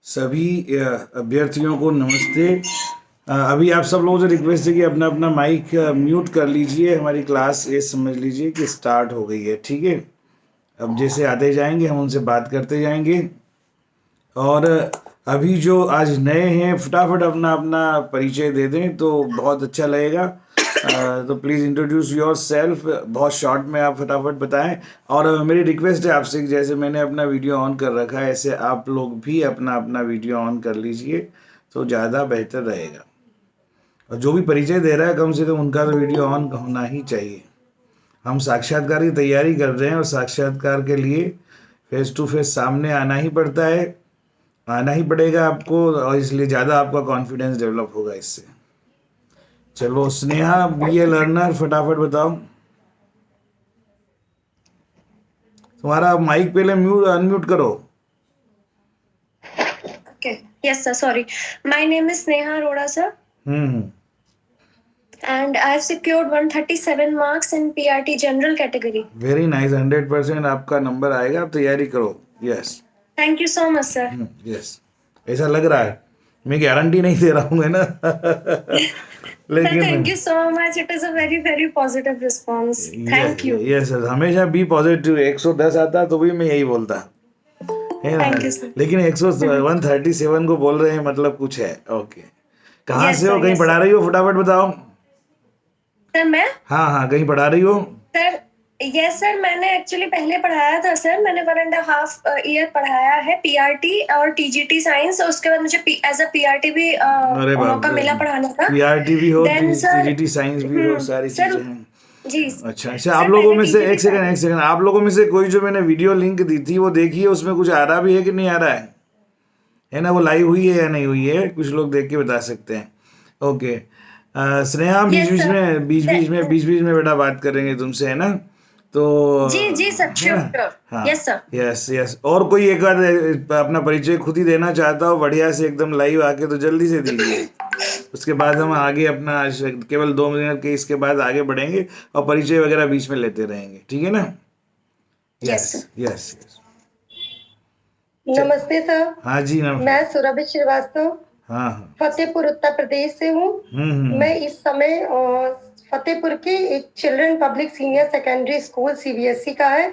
सभी अभ्यर्थियों को नमस्ते। अभी आप सब लोगों से रिक्वेस्ट है कि अपना अपना माइक म्यूट कर लीजिए। हमारी क्लास ये समझ लीजिए कि स्टार्ट हो गई है, ठीक है। अब जैसे आते जाएंगे हम उनसे बात करते जाएंगे। और अभी जो आज नए हैं फटाफट अपना अपना परिचय दे दें तो बहुत अच्छा लगेगा। तो प्लीज़ इंट्रोड्यूस योर सेल्फ, बहुत शॉर्ट में आप फटाफट बताएं। और मेरी रिक्वेस्ट है आपसे कि जैसे मैंने अपना वीडियो ऑन कर रखा है ऐसे आप लोग भी अपना अपना वीडियो ऑन कर लीजिए तो ज़्यादा बेहतर रहेगा। और जो भी परिचय दे रहा है कम से कम उनका तो वीडियो ऑन होना ही चाहिए। हम साक्षात्कार की तैयारी कर रहे हैं और साक्षात्कार के लिए फेस टू फेस सामने आना ही पड़ता है, आना ही पड़ेगा आपको, और इसलिए ज़्यादा आपका कॉन्फिडेंस डेवलप होगा इससे। चलो स्नेहा बी ए लर्नर, फटाफट बताओ। तुम्हारा माइक पहले म्यूट अनम्यूट करो। Okay. Yes, sir. Sorry. My name is Sneha Arora, sir. And I have secured 137 marks in PRT General category. Very nice, 100% आपका नंबर आएगा, आप तैयारी करो। Yes Thank you so much, sir. Yes, ऐसा लग रहा है। मैं गारंटी नहीं दे रहा हूँ, है ना। Sir, thank you so much. It is a very, very positive response. Thank you. Yes हमेशा बी पॉजिटिव। 110 आता तो भी मैं यही बोलता, है ना। Thank you, sir. लेकिन 137 को बोल रहे हैं मतलब कुछ है। ओके, कहाँ Yes, से हो, sir. कहीं Yes, पढ़ा sir. रही हो, फटाफट बताओ। सर मैं हाँ हाँ, कहीं पढ़ा रही हो। सर यस सर, मैंने एक्चुअली पहले पढ़ाया था सर। मैंने 1.5 ईयर पढ़ाया है पीआरटी और टीजीटी साइंस। उसके बाद मुझे एज अ पीआरटी भी अरे बाप मौका मिला पढ़ाने का। पीआरटी भी हो, देन सर टीजीटी साइंस भी हो, सारी सर चीजें हैं। जी अच्छा अच्छा, आप सर, लोगों पहले में से टीजीटी एक सेकंड आप लोगों में से कोई जो मैंने वीडियो लिंक दी थी वो देखिए, उसमें कुछ आ रहा भी है कि नहीं आ रहा है ना। वो लाइव हुई है या नहीं हुई है, कुछ लोग देख के बता सकते हैं। ओके स्नेहा, बीच यस बीच सर। में बीच बीच में बेटा बात करेंगे तुमसे, है ना। तो जी जी सर, है ना। श्योर। हाँ यस सर। यस यस, और कोई एक बार अपना परिचय खुद ही देना चाहता हो बढ़िया से एकदम लाइव आके तो जल्दी से दीजिए। उसके बाद हम आगे अपना केवल 2 मिनट के इसके बाद आगे बढ़ेंगे और परिचय वगैरह बीच में लेते रहेंगे, ठीक है ना। Yes yes sir. Yes yes. नमस्ते सर। हाँ जी मैं सुरभि श्रीवास्तव हाँ हाँ। फतेहपुर उत्तर प्रदेश से हूँ। मैं इस समय फतेहपुर के एक children public senior secondary school CBSE का है,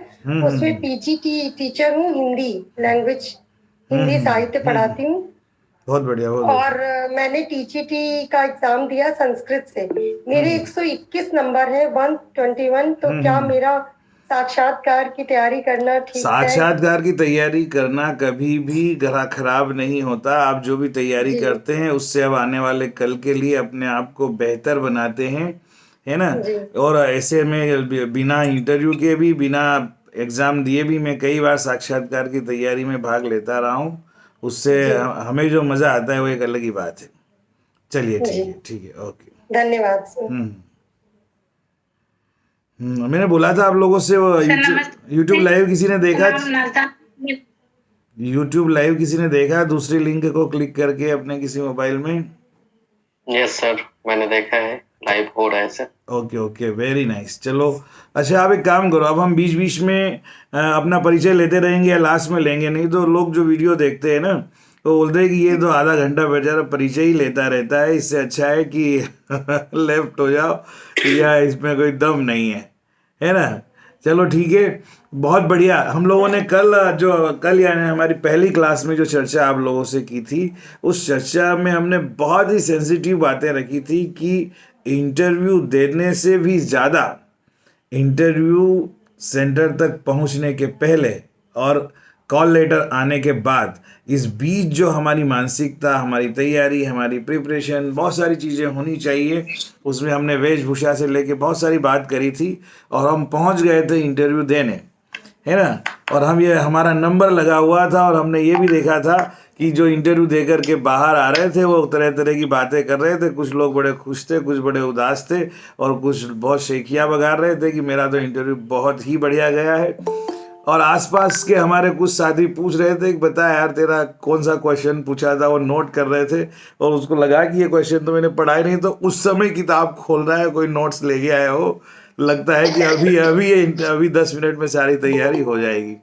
उसमें पीजीटी टीचर हूँ। हिंदी लैंग्वेज, हिंदी साहित्य पढ़ाती हूँ। बहुत बढ़िया बहुत और मैंने टीजीटी का एग्जाम दिया संस्कृत से। मेरे 121 नंबर है, 121। तो क्या मेरा साक्षात्कार की तैयारी करना ठीक है? साक्षात्कार की तैयारी करना कभी भी खराब नहीं होता। आप जो भी तैयारी करते हैं उससे अब आने वाले कल के लिए अपने आप को बेहतर बनाते हैं, है ना। और ऐसे में बिना इंटरव्यू के भी, बिना एग्जाम दिए भी मैं कई बार साक्षात्कार की तैयारी में भाग लेता रहा हूँ। उससे हमें जो मजा आता है वो एक अलग ही बात है। चलिए ठीक है ओके, धन्यवाद सर। मैंने बोला था आप लोगों से, वो यूट्यूब लाइव किसी ने देखा, यूट्यूब लाइव किसी ने देखा दूसरी लिंक को क्लिक करके अपने किसी मोबाइल में। यस सर, मैंने देखा है, लाइव हो रहा है sir. Okay okay, very nice. चलो अच्छा, आप एक काम करो, अब हम बीच बीच में अपना परिचय लेते रहेंगे या लास्ट में लेंगे, नहीं तो लोग जो वीडियो देखते हैं ना तो बोलते हैं कि ये तो आधा घंटा बेचारा परिचय ही लेता रहता है, इससे अच्छा है कि लेफ्ट हो जाओ, या इसमें कोई दम नहीं है ना। चलो ठीक है, बहुत बढ़िया। हम लोगों ने कल यानी हमारी पहली क्लास में जो चर्चा आप लोगों से की थी, उस चर्चा में हमने बहुत ही सेंसिटिव बातें रखी थी कि इंटरव्यू देने से भी ज़्यादा इंटरव्यू सेंटर तक पहुंचने के पहले और कॉल लेटर आने के बाद इस बीच जो हमारी मानसिकता, हमारी तैयारी, हमारी प्रिपरेशन, बहुत सारी चीज़ें होनी चाहिए। उसमें हमने वेशभूषा से लेके बहुत सारी बात करी थी और हम पहुंच गए थे इंटरव्यू देने, है ना। और हमारा नंबर लगा हुआ था और हमने ये भी देखा था कि जो इंटरव्यू दे कर के बाहर आ रहे थे वो तरह तरह की बातें कर रहे थे। कुछ लोग बड़े खुश थे, कुछ बड़े उदास थे और कुछ बहुत शेखियाँ बगा रहे थे कि मेरा तो इंटरव्यू बहुत ही बढ़िया गया है। और आसपास के हमारे कुछ साथी पूछ रहे थे कि बता यार तेरा कौन सा क्वेश्चन पूछा था, वो नोट कर रहे थे और उसको लगा कि ये क्वेश्चन तो मैंने पढ़ा ही नहीं। तो उस समय किताब खोल रहा है, कोई नोट्स ले गया है, वो लगता है कि अभी 10 मिनट में सारी तैयारी हो जाएगी।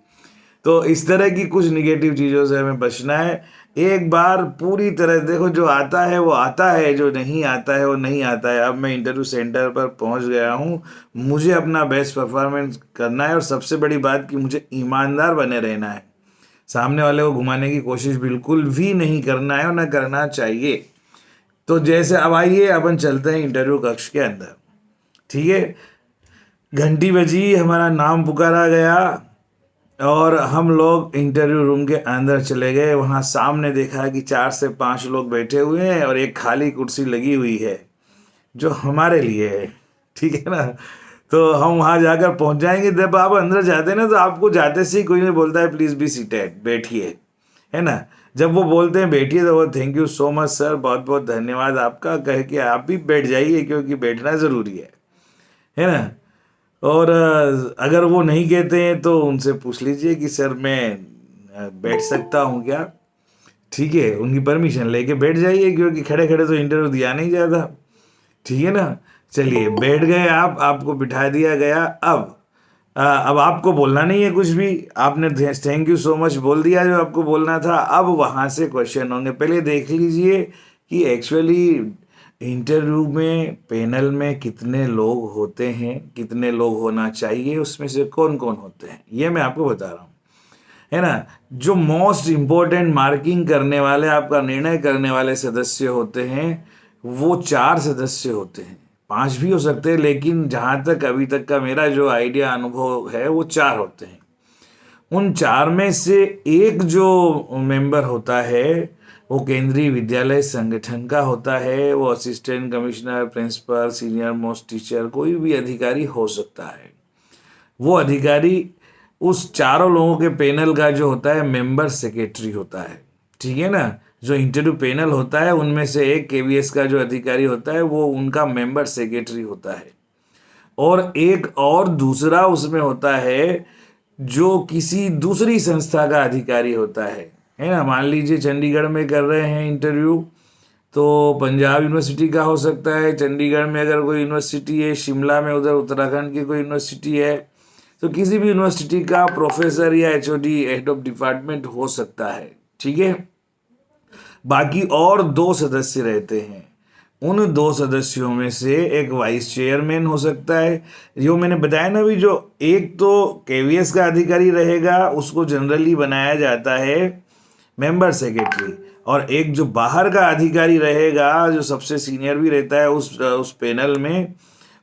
तो इस तरह की कुछ निगेटिव चीज़ों से हमें बचना है। एक बार पूरी तरह देखो, जो आता है वो आता है, जो नहीं आता है वो नहीं आता है। अब मैं इंटरव्यू सेंटर पर पहुंच गया हूं, मुझे अपना बेस्ट परफॉर्मेंस करना है और सबसे बड़ी बात कि मुझे ईमानदार बने रहना है। सामने वाले को घुमाने की कोशिश बिल्कुल भी नहीं करना है और ना करना चाहिए। तो जैसे अब आइए अपन चलते हैं इंटरव्यू कक्ष के अंदर। ठीक है, घंटी बजी, हमारा नाम पुकारा गया और हम लोग इंटरव्यू रूम के अंदर चले गए। वहाँ सामने देखा कि 4 से 5 लोग बैठे हुए हैं और एक खाली कुर्सी लगी हुई है जो हमारे लिए है। ठीक है ना, तो हम वहाँ जाकर पहुँच जाएंगे। जब आप अंदर जाते हैं ना, तो आपको जाते से ही कोई नहीं बोलता है प्लीज़ बी सीटेड, बैठिए, है ना। जब वो बोलते हैं बैठिए तो वो thank you so much sir, बहुत बहुत धन्यवाद आपका कह के आप भी बैठ जाइए, क्योंकि बैठना ज़रूरी है ना। और अगर वो नहीं कहते हैं तो उनसे पूछ लीजिए कि सर मैं बैठ सकता हूँ क्या। ठीक है, उनकी परमिशन लेके बैठ जाइए, क्योंकि खड़े खड़े तो इंटरव्यू दिया नहीं जाता। ठीक है ना, चलिए बैठ गए आप, आपको बिठा दिया गया। अब आपको बोलना नहीं है कुछ भी, आपने थैंक यू सो मच बोल दिया जो आपको बोलना था। अब वहाँ से क्वेश्चन होंगे। पहले देख लीजिए कि एक्चुअली इंटरव्यू में पैनल में कितने लोग होते हैं, कितने लोग होना चाहिए, उसमें से कौन कौन होते हैं, ये मैं आपको बता रहा हूँ, है ना। जो मोस्ट इम्पोर्टेंट मार्किंग करने वाले, आपका निर्णय करने वाले सदस्य होते हैं, वो 4 सदस्य होते हैं, 5 भी हो सकते हैं, लेकिन जहाँ तक अभी तक का मेरा जो आइडिया अनुभव है वो 4 होते हैं। उन 4 में से एक जो मेंबर होता है वो केंद्रीय विद्यालय संगठन का होता है। वो assistant commissioner, principal, senior most teacher, कोई भी अधिकारी हो सकता है। वो अधिकारी उस चारों लोगों के पैनल का जो होता है मेंबर सेक्रेटरी होता है। ठीक है ना, जो इंटरव्यू पैनल होता है उनमें से एक केवीएस का जो अधिकारी होता है वो उनका मेंबर सेक्रेटरी होता है। और एक और दूसरा उसमें होता है जो किसी दूसरी संस्था का अधिकारी होता है ना। मान लीजिए चंडीगढ़ में कर रहे हैं इंटरव्यू, तो पंजाब यूनिवर्सिटी का हो सकता है, चंडीगढ़ में अगर कोई यूनिवर्सिटी है, शिमला में उधर उत्तराखंड की कोई यूनिवर्सिटी है, तो किसी भी यूनिवर्सिटी का प्रोफेसर या एचओडी, हेड ऑफ डिपार्टमेंट हो सकता है। ठीक है, बाकी और 2 सदस्य रहते हैं। उन 2 सदस्यों में से एक वाइस चेयरमैन हो सकता है। जो मैंने बताया ना, भी जो एक तो केवीएस का अधिकारी रहेगा उसको जनरली बनाया जाता है मेंबर सेक्रेटरी, और एक जो बाहर का अधिकारी रहेगा जो सबसे सीनियर भी रहता है उस पैनल में,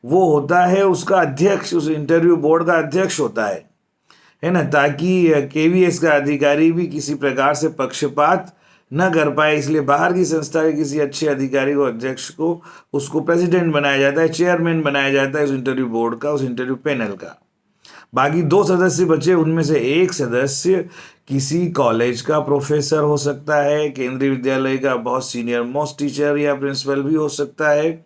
वो होता है उसका अध्यक्ष, उस इंटरव्यू बोर्ड का अध्यक्ष होता है ना, ताकि केवीएस का अधिकारी भी किसी प्रकार से पक्षपात न कर पाए। इसलिए बाहर की संस्था के किसी अच्छे अधिकारी को, अध्यक्ष को, उसको प्रेसिडेंट बनाया जाता है, चेयरमैन बनाया जाता है उस इंटरव्यू बोर्ड का, उस इंटरव्यू पैनल का। बाकी 2 सदस्य बचे, उनमें से एक सदस्य किसी कॉलेज का प्रोफेसर हो सकता है, केंद्रीय विद्यालय का बहुत सीनियर मोस्ट टीचर या प्रिंसिपल भी हो सकता है,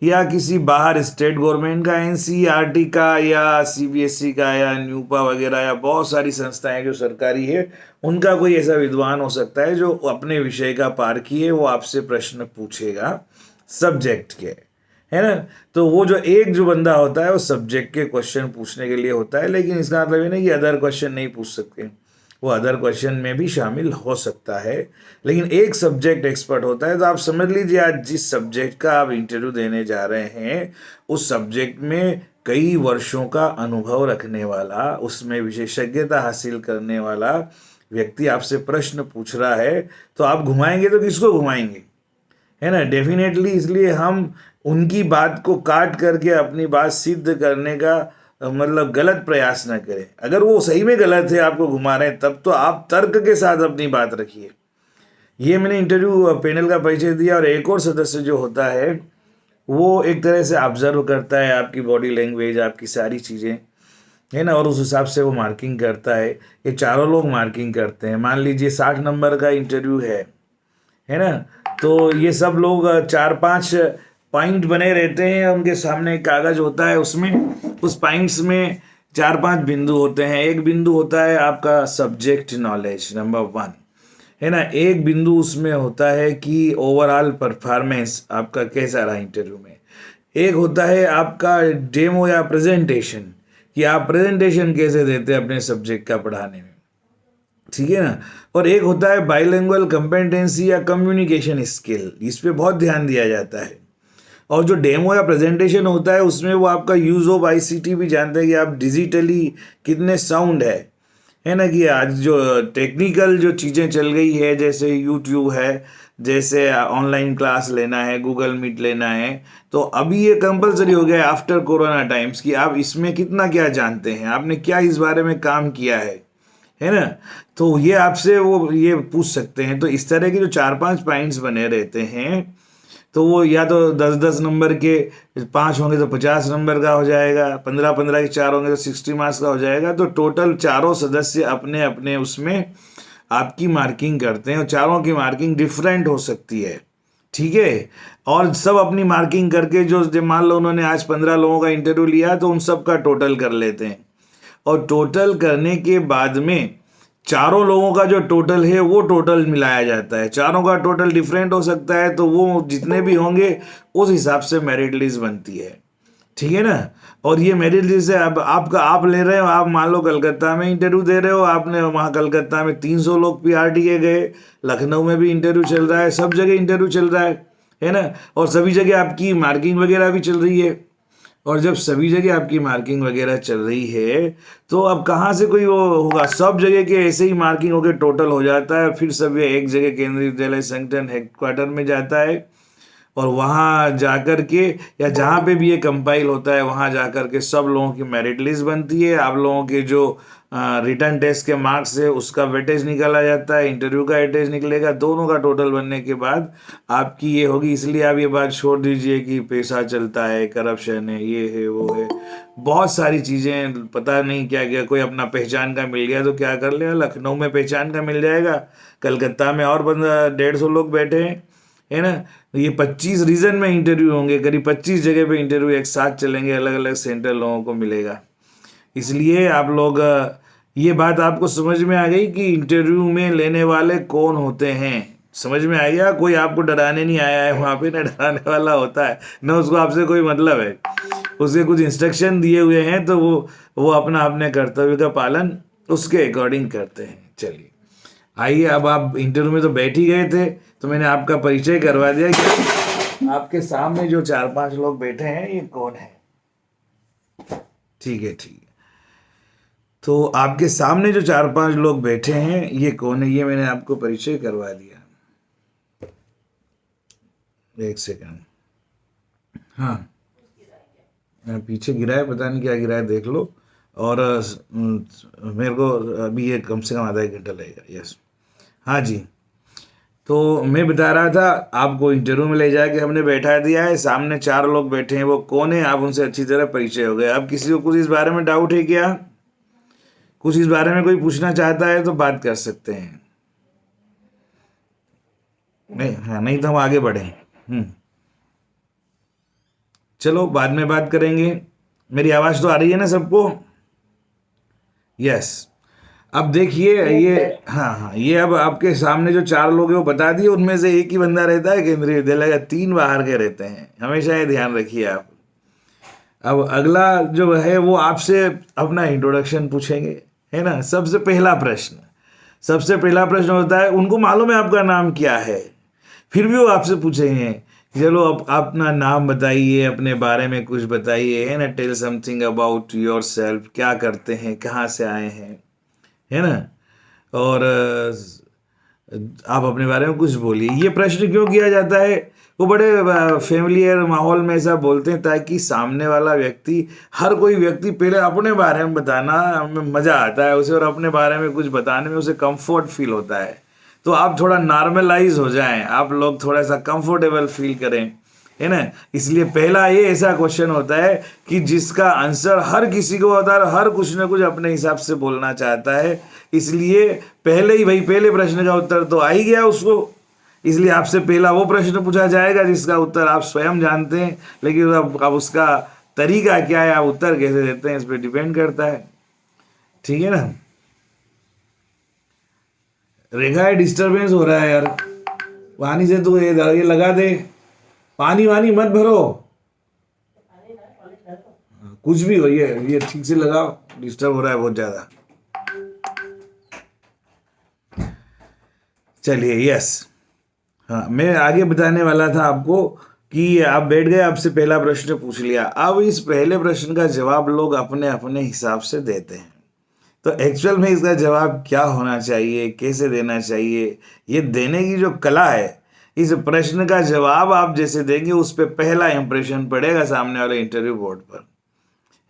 या किसी बाहर स्टेट गवर्नमेंट का, एनसीईआरटी का या सीबीएसई का या न्यूपा वगैरह, या बहुत सारी संस्थाएं जो सरकारी है, उनका कोई ऐसा विद्वान हो सकता है जो अपने विषय का पारखी है, वो आपसे प्रश्न पूछेगा सब्जेक्ट के, है ना। तो वो जो एक जो बंदा होता है वो सब्जेक्ट के क्वेश्चन पूछने के लिए होता है, लेकिन इसका मतलब ये नहीं कि अदर क्वेश्चन नहीं पूछ सकते, वो अदर क्वेश्चन में भी शामिल हो सकता है, लेकिन एक सब्जेक्ट एक्सपर्ट होता है। तो आप समझ लीजिए आज जिस सब्जेक्ट का आप इंटरव्यू देने जा रहे हैं, उस सब्जेक्ट में कई वर्षों का अनुभव रखने वाला, उसमें विशेषज्ञता हासिल करने वाला व्यक्ति आपसे प्रश्न पूछ रहा है, तो आप घुमाएंगे तो किसको घुमाएंगे, है ना, डेफिनेटली। इसलिए हम उनकी बात को काट करके अपनी बात सिद्ध करने का मतलब गलत प्रयास न करें। अगर वो सही में गलत है, आपको घुमा रहे हैं, तब तो आप तर्क के साथ अपनी बात रखिए। ये मैंने इंटरव्यू पैनल का परिचय दिया। और एक और सदस्य जो होता है वो एक तरह से ऑब्जर्व करता है आपकी बॉडी लैंग्वेज, आपकी सारी चीज़ें, है ना, और उस हिसाब से वो मार्किंग करता है। ये चारों लोग मार्किंग करते हैं। मान लीजिए 60 नंबर का इंटरव्यू है ना, तो ये सब लोग 4-5 पॉइंट बने रहते हैं, उनके सामने एक कागज होता है, उसमें उस पॉइंट्स में 4-5 बिंदु होते हैं। एक बिंदु होता है आपका सब्जेक्ट नॉलेज नंबर 1, है ना। एक बिंदु उसमें होता है कि ओवरऑल परफॉर्मेंस आपका कैसा रहा इंटरव्यू में। एक होता है आपका डेमो या प्रेजेंटेशन, कि आप प्रेजेंटेशन कैसे देते हैं अपने सब्जेक्ट का पढ़ाने में। ठीक है ना। और एक होता है बाइलिंगुअल कॉम्पिटेंसी या कम्युनिकेशन स्किल, इस पे बहुत ध्यान दिया जाता है। और जो डेमो या प्रेजेंटेशन होता है उसमें वो आपका यूज़ ऑफ आईसीटी भी जानते हैं कि आप डिजिटली कितने साउंड है ना। कि आज जो टेक्निकल जो चीज़ें चल गई है, जैसे यूट्यूब है, जैसे ऑनलाइन क्लास लेना है, गूगल मीट लेना है, तो अभी ये कंपलसरी हो गया है आफ्टर कोरोना टाइम्स कि आप इसमें कितना क्या जानते हैं, आपने क्या इस बारे में काम किया है ना। तो ये आपसे वो ये पूछ सकते हैं। तो इस तरह के जो 4-5 पॉइंट्स बने रहते हैं, तो वो या तो 10-10 नंबर के 5 होंगे तो 50 नंबर का हो जाएगा, 15-15 के 4 होंगे तो 60 मार्क्स का हो जाएगा। तो टोटल चारों सदस्य अपने अपने उसमें आपकी मार्किंग करते हैं, और चारों की मार्किंग डिफरेंट हो सकती है, ठीक है। और सब अपनी मार्किंग करके जो मान लो उन्होंने आज 15 लोगों का इंटरव्यू लिया तो उन सब का टोटल कर लेते हैं, और टोटल करने के बाद में चारों लोगों का जो टोटल है वो टोटल मिलाया जाता है। चारों का टोटल डिफरेंट हो सकता है, तो वो जितने भी होंगे उस हिसाब से मेरिट लिस्ट बनती है, ठीक है ना। और ये मेरिट लिस्ट है, अब आप ले रहे हो, आप मान लो कलकत्ता में इंटरव्यू दे रहे हो, आपने वहाँ कलकत्ता में 300 लोग पीआरटी के गए, लखनऊ में भी इंटरव्यू चल रहा है, सब जगह इंटरव्यू चल रहा है ना। और सभी जगह आपकी मार्किंग वगैरह भी चल रही है। और जब सभी जगह आपकी मार्किंग वगैरह चल रही है, तो अब कहाँ से कोई वो होगा, सब जगह के ऐसे ही मार्किंग होकर टोटल हो जाता है। फिर सब ये एक जगह केंद्रीय विद्यालय संगठन हेडक्वार्टर में जाता है, और वहाँ जाकर के या जहाँ पे भी ये कंपाइल होता है वहाँ जाकर के सब लोगों की मेरिट लिस्ट बनती है। आप लोगों के जो रिटर्न टेस्ट के मार्क्स है उसका वेटेज निकाला जाता है, इंटरव्यू का वेटेज निकलेगा, दोनों का टोटल बनने के बाद आपकी ये होगी। इसलिए आप ये बात छोड़ दीजिए कि पैसा चलता है, करप्शन है, ये है वो है, बहुत सारी चीज़ें पता नहीं क्या क्या। कोई अपना पहचान का मिल गया तो क्या कर लेगा, लखनऊ में पहचान का मिल जाएगा, कलकत्ता में और 150 लोग बैठे हैं, है ना। ये 25 रीजन में इंटरव्यू होंगे, करीब 25 जगह पे इंटरव्यू एक साथ चलेंगे, अलग अलग सेंटर लोगों को मिलेगा। इसलिए आप लोग ये बात आपको समझ में आ गई कि इंटरव्यू में लेने वाले कौन होते हैं, समझ में आ गया। कोई आपको डराने नहीं आया है वहाँ पे, ना डराने वाला होता है, ना उसको आपसे कोई मतलब है। उसके कुछ इंस्ट्रक्शन दिए हुए हैं, तो वो अपना अपने कर्तव्य का पालन उसके अकॉर्डिंग करते हैं। चलिए आइए, अब आप इंटरव्यू में तो बैठ ही गए थे, तो मैंने आपका परिचय करवा दिया कि आपके सामने जो 4-5 लोग बैठे हैं ये कौन है। ठीक है, ठीक है। तो आपके सामने जो 4-5 लोग बैठे हैं ये कौन है, ये मैंने आपको परिचय करवा दिया। एक सेकंड, हाँ पीछे गिरा है, पता नहीं क्या गिरा है, देख लो। और मेरे को अभी ये कम से कम आधा 1 घंटा लगेगा। यस, हाँ जी। तो मैं बता रहा था, आपको इंटरव्यू में ले जाके हमने बैठा दिया है, सामने 4 लोग बैठे हैं, वो कौन है आप उनसे अच्छी तरह परिचय हो गए। अब किसी को कुछ इस बारे में डाउट है क्या, कुछ इस बारे में कोई पूछना चाहता है तो बात कर सकते हैं। नहीं, हाँ नहीं तो हम आगे बढ़ें। चलो बाद में बात करेंगे। मेरी आवाज़ तो आ रही है ना सबको? यस। अब देखिए ये, हाँ, ये अब आपके सामने जो 4 लोग हैं वो बता दिए, उनमें से एक ही बंदा रहता है केंद्रीय विद्यालय का, 3 बाहर के रहते हैं, हमेशा ये ध्यान रखिए आप। अब अगला जो है वो आपसे अपना इंट्रोडक्शन पूछेंगे, है ना। सबसे पहला प्रश्न होता है, उनको मालूम है आपका नाम क्या है, फिर भी वो आपसे पूछेंगे चलो अब अपना नाम बताइए, अपने बारे में कुछ बताइए, है ना। Tell something about yourself, क्या करते हैं, कहाँ से आए हैं, है ना। और आप अपने बारे में कुछ बोलिए। ये प्रश्न क्यों किया जाता है, वो बड़े फेमिलियर माहौल में ऐसा बोलते हैं ताकि सामने वाला व्यक्ति, हर कोई व्यक्ति पहले अपने बारे में बताना में मज़ा आता है उसे, और अपने बारे में कुछ बताने में उसे कंफर्ट फील होता है। तो आप थोड़ा नॉर्मलाइज हो जाएं, आप लोग थोड़ा सा कंफर्टेबल फील करें, है ना। इसलिए पहला ये ऐसा क्वेश्चन होता है कि जिसका आंसर हर किसी को होता है, हर कुछ ना कुछ अपने हिसाब से बोलना चाहता है। इसलिए पहले ही भाई पहले प्रश्न का उत्तर तो आ ही गया उसको, इसलिए आपसे पहला वो प्रश्न पूछा जाएगा जिसका उत्तर आप स्वयं जानते हैं, लेकिन अब उसका तरीका क्या है, आप उत्तर कैसे देते हैं, इस पर डिपेंड करता है, ठीक है ना। रेखा डिस्टरबेंस हो रहा है यार, पानी से तो ये लगा दे, पानी वानी मत भरो, कुछ भी हो, ये ठीक से लगाओ, डिस्टर्ब हो रहा है बहुत ज़्यादा। चलिए, यस, हाँ, मैं आगे बताने वाला था आपको कि आप बैठ गए, आपसे पहला प्रश्न पूछ लिया। अब इस पहले प्रश्न का जवाब लोग अपने अपने हिसाब से देते हैं, तो एक्चुअल में इसका जवाब क्या होना चाहिए, कैसे देना चाहिए, ये देने की जो कला है, इस प्रश्न का जवाब आप जैसे देंगे उस पर पहला इंप्रेशन पड़ेगा सामने वाले इंटरव्यू बोर्ड पर,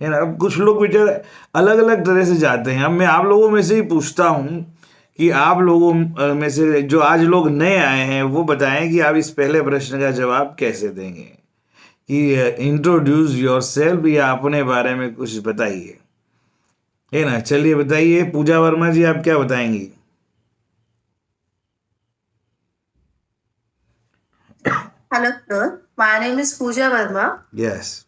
है ना। अब कुछ लोग बेचारे अलग अलग तरह से जाते हैं। अब मैं आप लोगों में से ही पूछता हूँ कि आप लोगों में से जो आज लोग नए आए हैं वो बताएं कि आप इस पहले प्रश्न का जवाब कैसे देंगे, कि इंट्रोड्यूस योरसेल्फ, या अपने बारे में कुछ बताइए, है ना। चलिए बताइए, पूजा वर्मा जी आप क्या बताएंगी? Hello, sir. My name is Pooja Verma, yes,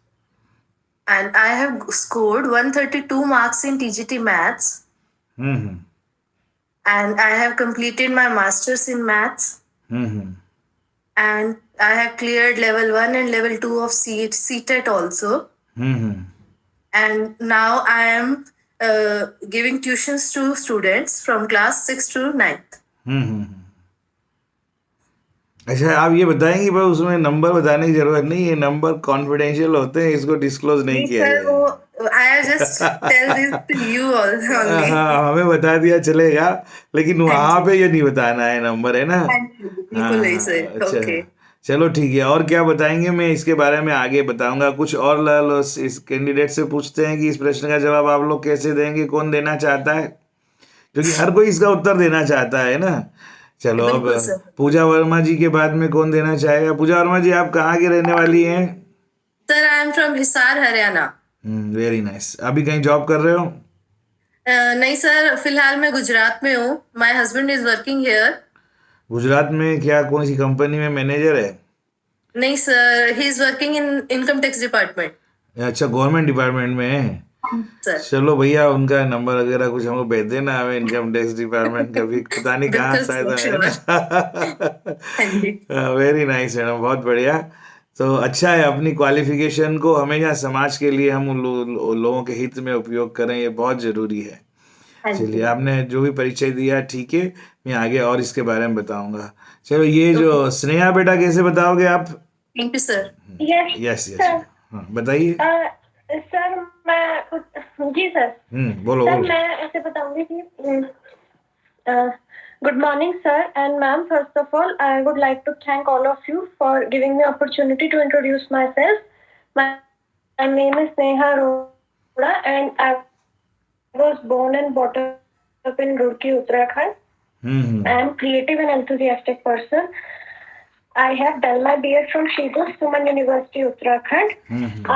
and I have scored 132 marks in TGT Maths, hmm and I have completed my Masters in Maths, hmm and I have cleared level 1 and level 2 of CTET also. Hmm And now I am giving tuitions to students from class 6 to 9th. हम्म। अच्छा, आप ये बताएंगे भाई, उसमें number बताने की जरूरत नहीं है, नंबर कॉन्फिडेंशियल होते हैं, इसको डिस्क्लोज नहीं Yes, किया sir. जाएगा। I have just tell this to you only. हाँ, हमें बता दिया चलेगा, लेकिन वहां पे ये नहीं बताना है नंबर, है ना। Thank you. हाँ बिल्कुल नहीं हाँ, सर. अच्छा, Okay. चलो ठीक है। और क्या बताएंगे, मैं इसके बारे में आगे बताऊंगा। कुछ और इस कैंडिडेट से पूछते हैं कि इस प्रश्न का जवाब आप लोग कैसे देंगे, कौन देना चाहता है, क्योंकि हर कोई इसका उत्तर देना चाहता है ना। चलो, अब बिल्कुल सर. पूजा वर्मा जी के बाद में कौन देना चाहेगा? पूजा वर्मा जी, आप कहाँ की रहने वाली हैं? Sir, I am from Hisar, Haryana. Very nice. अभी कहीं जॉब कर रहे हो? नहीं सर, फिलहाल मैं गुजरात में हूँ. My husband is working here. Gujarat में क्या, कौन सी कंपनी में मैनेजर है? नहीं sir, he is working in income tax department. अच्छा, गवर्नमेंट डिपार्टमेंट में है। सर चलो भैया, उनका नंबर वगैरह कुछ हमको भेज देना, हमें इनकम टैक्स डिपार्टमेंट का भी पता नहीं कहाँ बिल्कुल शायद सर, है ना। हाँ जी. वेरी नाइस मैडम, बहुत बढ़िया। तो अच्छा है, अपनी क्वालिफिकेशन को हमेशा समाज के लिए हम उन लोगों के हित में उपयोग करें, ये बहुत जरूरी है। हाँ जी. चलिए, आपने जो भी परिचय दिया ठीक है, मैं आगे और इसके बारे में बताऊंगा। चलो, ये जो स्नेहा बेटा, कैसे बताओगे आप? Thank you sir. Yes yes yes, sir. हाँ बताइए। सर मैं जी सर. बोलो सर बोलो। मैं ऐसे बताऊंगी कि good morning sir and ma'am. First of all, I would like to thank all of you for giving me opportunity to introduce myself. My name is Sneha Arora and I was born and brought up in Roorkee, Uttarakhand. I am creative and enthusiastic person. I have done my BA from Shri Suman University, Uttarakhand.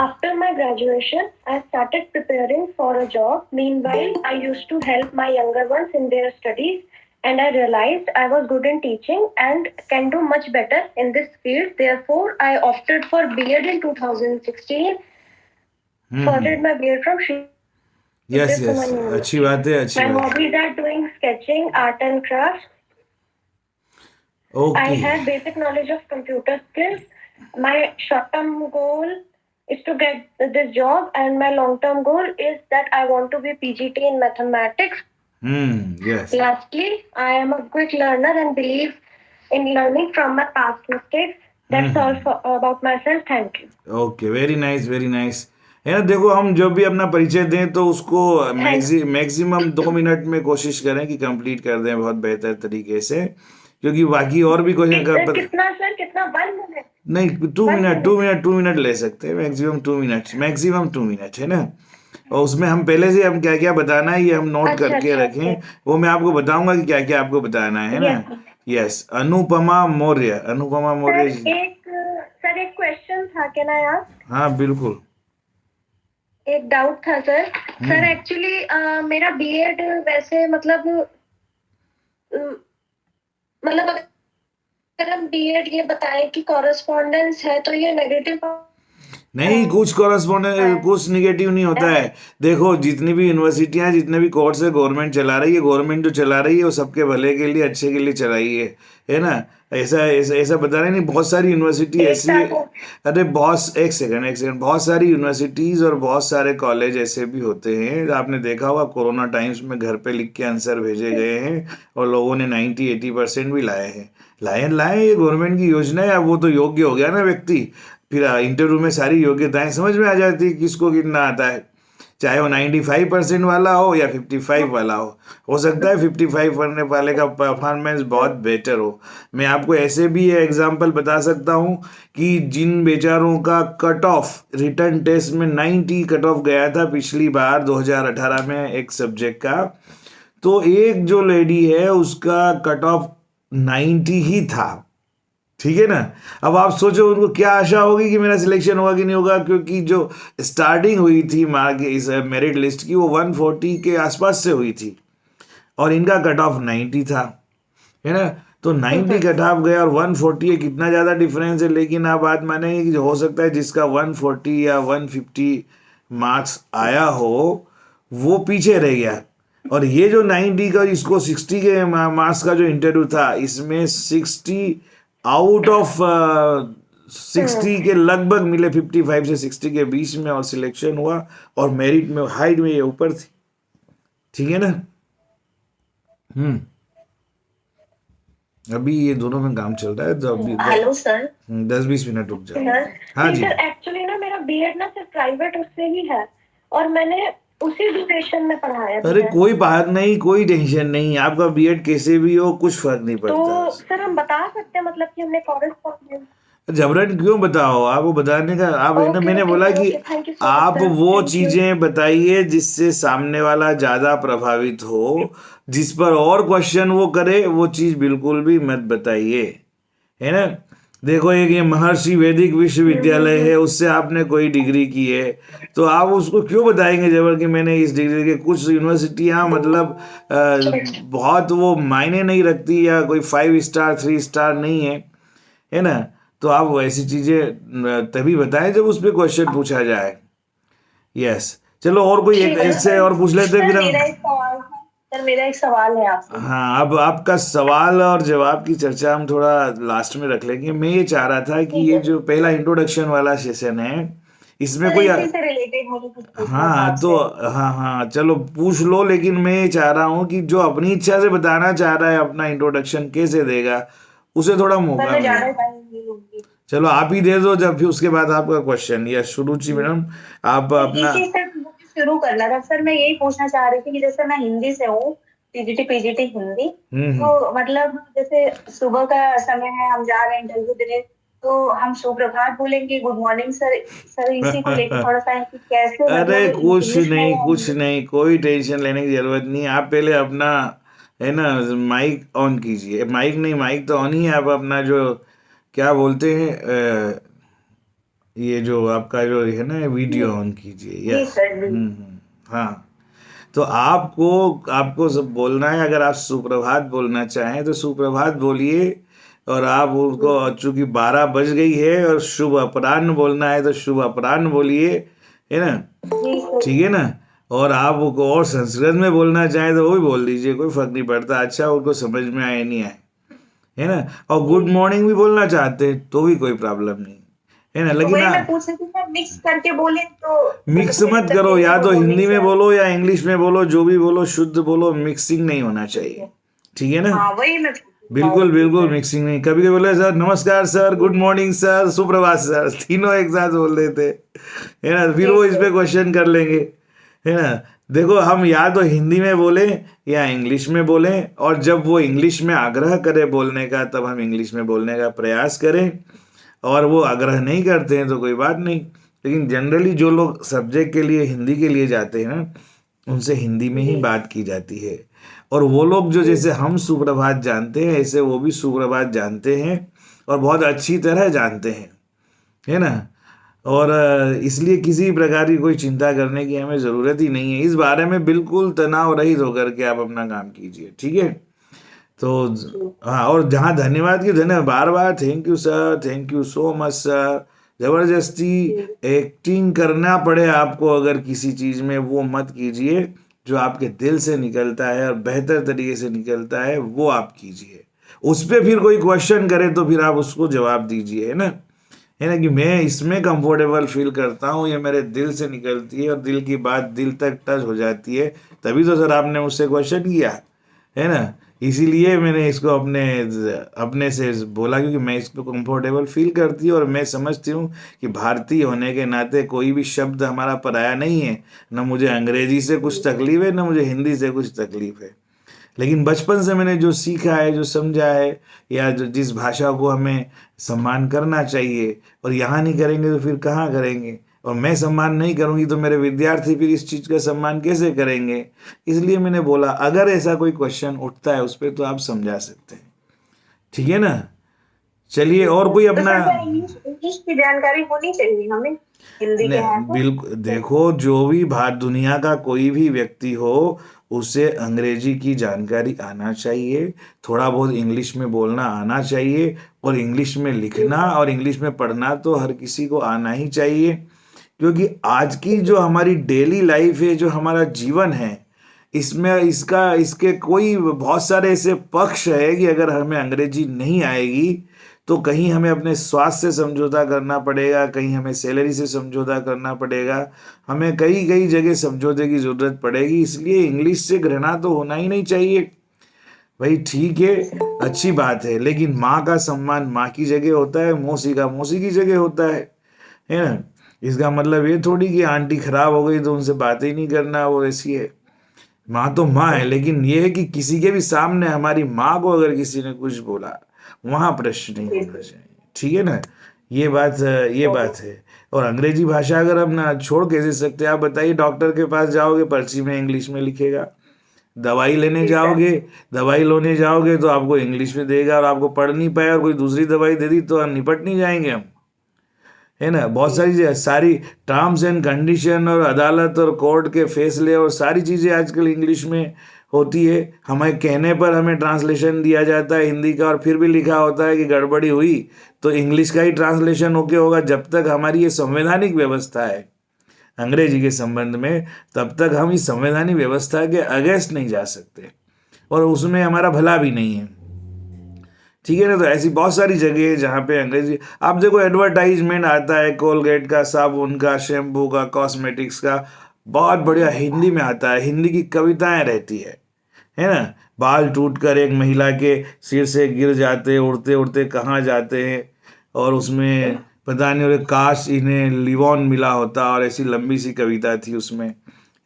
After my graduation, I started preparing for a job. Meanwhile, I used to help my younger ones in their studies, and I realized I was good in teaching and can do much better in this field. Therefore, I opted for BEd in 2016. Started my BEd from Shri yes Suman yes, University. अच्छी बात है, अच्छी My बात है। hobbies are doing sketching, art and crafts. I okay, have basic knowledge of computer skills. My short-term goal is to get this job, and my long-term goal is that I want to be PGT in mathematics. Yes, Lastly, I am a quick learner and believe in learning from my past mistakes. That's all about myself. Thank you. Okay, very nice very nice, है ना। देखो, हम जब भी अपना परिचय दें तो उसको मैक्सिमम 2 मिनट में कोशिश करें कि कंप्लीट कर दें बहुत बेहतर तरीके से, क्योंकि बाकी और भी क्वेश्चन सर कितना 1 मिनट? नहीं, 2 मिनट ले सकते हैं, मैक्सिमम 2 मिनट, है ना। और उसमें हम पहले से हम क्या क्या बताना है ये हम नोट अच्छा, करके अच्छा, रखें, वो मैं आपको बताऊंगा कि क्या क्या आपको बताना है ना। यस, अनुपमा मौर्य जी। सर एक क्वेश्चन था, क्या ना यार? हाँ बिल्कुल। एक डाउट था सर. सर एक्चुअली मेरा बीएड वैसे मतलब अगर हम बीएड ये बताएं कि कॉरेस्पॉन्डेंस है तो ये नेगेटिव नहीं, कुछ कॉरेस्पॉन्डेंट कुछ निगेटिव नहीं होता है। देखो, जितनी भी यूनिवर्सिटियां, जितने भी कोर्स है, गवर्नमेंट चला रही है। गवर्नमेंट जो चला रही है वो सबके भले के लिए, अच्छे के लिए चलाई है ना। ऐसा ऐसा ऐसा बता रहे नहीं, बहुत सारी यूनिवर्सिटी ऐसी है। अरे बहुत, एक सेकंड, बहुत सारी यूनिवर्सिटीज और बहुत सारे कॉलेज ऐसे भी होते हैं। आपने देखा होगा कोरोना टाइम्स में घर पे लिख के आंसर भेजे गए हैं और लोगों ने 90-80% भी लाए हैं। लाए, ये गवर्नमेंट की योजना है। अब वो तो योग्य हो गया ना व्यक्ति, फिर इंटरव्यू में सारी योग्यताएं समझ में आ जाती है किसको कितना आता है, चाहे वो 95% वाला हो या 55 वाला हो सकता है 55 करने वाले का परफॉर्मेंस बहुत बेटर हो। मैं आपको ऐसे भी एग्जांपल बता सकता हूँ कि जिन बेचारों का कट ऑफ रिटर्न टेस्ट में 90 कट ऑफ गया था पिछली बार 2018 में एक सब्जेक्ट का, तो एक जो लेडी है उसका कट ऑफ 90 ही था। ठीक है ना। अब आप सोचो उनको क्या आशा होगी कि मेरा सिलेक्शन होगा कि नहीं होगा, क्योंकि जो स्टार्टिंग हुई थी मार्क इस मेरिट लिस्ट की वो 140 के आसपास से हुई थी और इनका कट ऑफ 90 था, है ना। तो 90 कट ऑफ गया और 140 है, कितना ज़्यादा डिफरेंस है। लेकिन आप बात मानेंगे कि हो सकता है जिसका 140 या 150 मार्क्स आया हो वो पीछे रह गया, और ये जो 90 का, इसको 60 के मार्क्स का जो इंटरव्यू था, इसमें 60 आउट ऑफ 60 के लगभग मिले, 55 से 60 के बीच में, और सिलेक्शन हुआ और मेरिट में हाइट में ये ऊपर थी। ठीक है ना। अभी ये दोनों में काम चल रहा है, तो अभी हेलो सर, 10-20 मिनट रुक जाओ। सर हाँ जी। सर, एक्चुअली ना मेरा बीएड ना सिर्फ प्राइवेट उससे ही है और मैंने उसी ड्यूरेशन में पढ़ाया भी अरे है। कोई बात नहीं, कोई टेंशन नहीं, आपका बीएड कैसे भी हो कुछ फर्क नहीं तो पड़ता। सर हम बता सकते हैं मतलब कि हमने कॉरेस्पॉन्डेंस। जबरन क्यों बताओ, आप वो बताने का, आप है ना, ओके, मैंने ओके, बोला ओके, कि थैंक यू सो मच आप सर, वो थैंक यू। चीजें बताइए जिससे सामने वाला ज्यादा प्रभावित हो, जिस पर और क्वेश्चन वो करे, वो चीज बिल्कुल भी मत बताइए, है ना। देखो, एक ये महर्षि वैदिक विश्वविद्यालय है, उससे आपने कोई डिग्री की है, तो आप उसको क्यों बताएंगे जबर कि मैंने इस डिग्री के। कुछ यूनिवर्सिटियां मतलब बहुत वो मायने नहीं रखती, या कोई 5 स्टार 3 स्टार नहीं है ना। तो आप ऐसी चीजें तभी बताएं जब उस पर क्वेश्चन पूछा जाए। यस, चलो और कोई एक से और पूछ लेते हैं, फिर हम। मेरा एक सवाल है आपसे। हाँ, अब आपका सवाल और जवाब की चर्चा हम थोड़ा लास्ट में रख लेंगे। मैं ये चाह रहा था कि ये जो पहला इंट्रोडक्शन वाला सेशन है, इसमें कोई, इसी से रिलेटेड मुझे कुछ पूछना था हाँ तो आपसे। हाँ चलो पूछ लो, लेकिन मैं ये चाह रहा हूँ कि जो अपनी इच्छा से बताना चाह रहा है अपना इंट्रोडक्शन कैसे देगा, उसे थोड़ा मौका मैं ज्यादा मिले। टाइम नहीं लूंगी। चलो आप ही दे दो, जब फिर उसके बाद आपका क्वेश्चन। या शुरुचि मैडम, आप अपना। इसी से मुझे शुरू करना था सर। मैं यही पूछना चाह रही थी कि जैसे मैं हिंदी से हूँ, टीजीटी पीजीटी हिंदी, तो मतलब जैसे सुबह का समय है, हम जा रहे हैं इंटरव्यू देने, तो हम सुप्रभात बोलेंगे, गुड मॉर्निंग सर। सर इसी को लेकर थोड़ा सा है कि कैसे अरे मतलब कुछ इंग्लिश में नहीं, या कुछ नहीं, कोई टेंशन लेने की जरूरत नहीं। आप पहले अपना, है ना, माइक ऑन कीजिए। माइक नहीं, माइक तो ऑन ही है। आप अपना जो क्या बोलते हैं, ये जो आपका जो है ना वीडियो ऑन कीजिए। जी यस। सर, जी। हाँ, तो आपको आपको सब बोलना है। अगर आप सुप्रभात बोलना चाहें तो सुप्रभात बोलिए, और आप उसको, चूंकि 12 बज गई है, और शुभ अपराह्न बोलना है तो शुभ अपराह्न बोलिए, है ना। जी सर। ठीक है ना। और आप उनको और संस्कृत में बोलना चाहें तो वो भी बोल दीजिए, कोई फर्क नहीं पड़ता। अच्छा, उनको समझ में आए नहीं आए, है ना। और गुड मॉर्निंग भी बोलना चाहते हैं तो भी कोई प्रॉब्लम नहीं, है ना। तो लेकिन वही मैं पूछ रही थी सर, मिक्स करके बोले तो मिक्स कोई मत दिक्कत करो, नहीं या है, तो गुड हिंदी मॉर्निंग में सर। बोलो या इंग्लिश में बोलो, जो भी बोलो शुद्ध बोलो, मिक्सिंग नहीं होना चाहिए। ठीक है ना। हाँ, वही मैं बिल्कुल बिल्कुल मिक्सिंग नहीं। कभी कभी बोले सर नमस्कार सर, गुड मॉर्निंग सर, सुप्रभात सर, तीनों एक साथ बोल देते, है ना। फिर वो इस पे क्वेश्चन कर लेंगे, है ना। देखो, हम या तो हिंदी में बोले या इंग्लिश में बोले, और जब वो इंग्लिश में आग्रह करे बोलने का तब हम इंग्लिश में बोलने का प्रयास करें, और वो आग्रह नहीं करते हैं तो कोई बात नहीं। लेकिन जनरली जो लोग सब्जेक्ट के लिए हिंदी के लिए जाते हैं ना, उनसे हिंदी में ही बात की जाती है। और वो लोग जो, जैसे हम सुप्रभात जानते हैं, ऐसे वो भी सुप्रभात जानते हैं, और बहुत अच्छी तरह जानते हैं, है ना। और इसलिए किसी प्रकार की कोई चिंता करने की हमें ज़रूरत ही नहीं है। इस बारे में बिल्कुल तनाव रहित होकर के आप अपना काम कीजिए। ठीक है। तो हाँ, और जहाँ धन्यवाद की, धन्यवाद, बार बार thank you sir, thank you so much sir, जबरदस्ती एक्टिंग करना पड़े आपको अगर किसी चीज में, वो मत कीजिए। जो आपके दिल से निकलता है और बेहतर तरीके से निकलता है वो आप कीजिए। उस पर फिर कोई क्वेश्चन करे तो फिर आप उसको जवाब दीजिए, है ना कि मैं इसमें कंफर्टेबल फील करता हूँ, ये मेरे दिल से निकलती है और दिल की बात दिल तक टच हो जाती है, तभी तो सर आपने मुझसे क्वेश्चन किया, है ना। इसीलिए मैंने इसको अपने से बोला, क्योंकि मैं इसको कंफर्टेबल फील करती हूँ और मैं समझती हूँ कि भारतीय होने के नाते कोई भी शब्द हमारा पराया नहीं है। ना मुझे अंग्रेजी से कुछ तकलीफ है, ना मुझे हिंदी से कुछ तकलीफ है। लेकिन बचपन से मैंने जो सीखा है, जो समझा है, या जो जिस भाषा को हमें सम्मान करना चाहिए और यहाँ नहीं करेंगे तो फिर कहाँ करेंगे, और मैं सम्मान नहीं करूँगी तो मेरे विद्यार्थी फिर इस चीज़ का सम्मान कैसे करेंगे। इसलिए मैंने बोला अगर ऐसा कोई क्वेश्चन उठता है उस पर तो आप समझा सकते हैं, ठीक है ना। चलिए, और कोई तो अपना सर इंग्लिश इंग्लिश की जानकारी होनी चाहिए हमें, हिंदी के है तो। बिल्कुल, देखो जो भी दुनिया का कोई भी व्यक्ति हो उसे अंग्रेजी की जानकारी आना चाहिए, थोड़ा बहुत इंग्लिश में बोलना आना चाहिए, और इंग्लिश में लिखना और इंग्लिश में पढ़ना तो हर किसी को आना ही चाहिए। क्योंकि आज की जो हमारी डेली लाइफ है, जो हमारा जीवन है, इसमें इसके कोई बहुत सारे ऐसे पक्ष है कि अगर हमें अंग्रेजी नहीं आएगी तो कहीं हमें अपने स्वास्थ्य से समझौता करना पड़ेगा, कहीं हमें सैलरी से समझौता करना पड़ेगा, हमें कई कई जगह समझौते की जरूरत पड़ेगी। इसलिए इंग्लिश से घृणा तो होना ही नहीं चाहिए भाई। ठीक है, अच्छी बात है, लेकिन माँ का सम्मान माँ की जगह होता है, मौसी का मौसी की जगह होता है ना। इसका मतलब ये थोड़ी कि आंटी खराब हो गई तो उनसे बात ही नहीं करना, वो ऐसी है। माँ तो माँ है, लेकिन ये है कि किसी के भी सामने हमारी माँ को अगर किसी ने कुछ बोला, वहां प्रश्न नहीं होना चाहिए, ठीक है ना। ये बात है। और अंग्रेजी भाषा अगर हम ना छोड़ कैसे सकते हैं। आप बताइए, डॉक्टर के पास जाओगे, पर्ची में इंग्लिश में लिखेगा, दवाई लेने जाओगे तो आपको इंग्लिश में देगा, और आपको पढ़ नहीं पाए और कोई दूसरी दवाई दे दी तो निपट नहीं जाएंगे हम, है ना। बहुत सारी टर्म्स एंड कंडीशन और अदालत और कोर्ट के फैसले और सारी चीज़ें आजकल इंग्लिश में होती है। हमें कहने पर हमें ट्रांसलेशन दिया जाता है हिंदी का, और फिर भी लिखा होता है कि गड़बड़ी हुई तो इंग्लिश का ही ट्रांसलेशन होके होगा। जब तक हमारी ये संवैधानिक व्यवस्था है अंग्रेजी के संबंध में, तब तक हम इस संवैधानिक व्यवस्था के अगेंस्ट नहीं जा सकते, और उसमें हमारा भला भी नहीं है, ठीक है ना। तो ऐसी बहुत सारी जगह है जहाँ पे अंग्रेजी, आप देखो एडवर्टाइजमेंट आता है कोलगेट का, साबुन का, शैम्पू का, कॉस्मेटिक्स का, बहुत बढ़िया हिंदी में आता है, हिंदी की कविताएं रहती है ना। बाल टूट कर एक महिला के सिर से गिर जाते, उड़ते उड़ते कहाँ जाते हैं, और उसमें पता नहीं, और काश इन्हें लिवॉन मिला होता, और ऐसी लंबी सी कविता थी उसमें,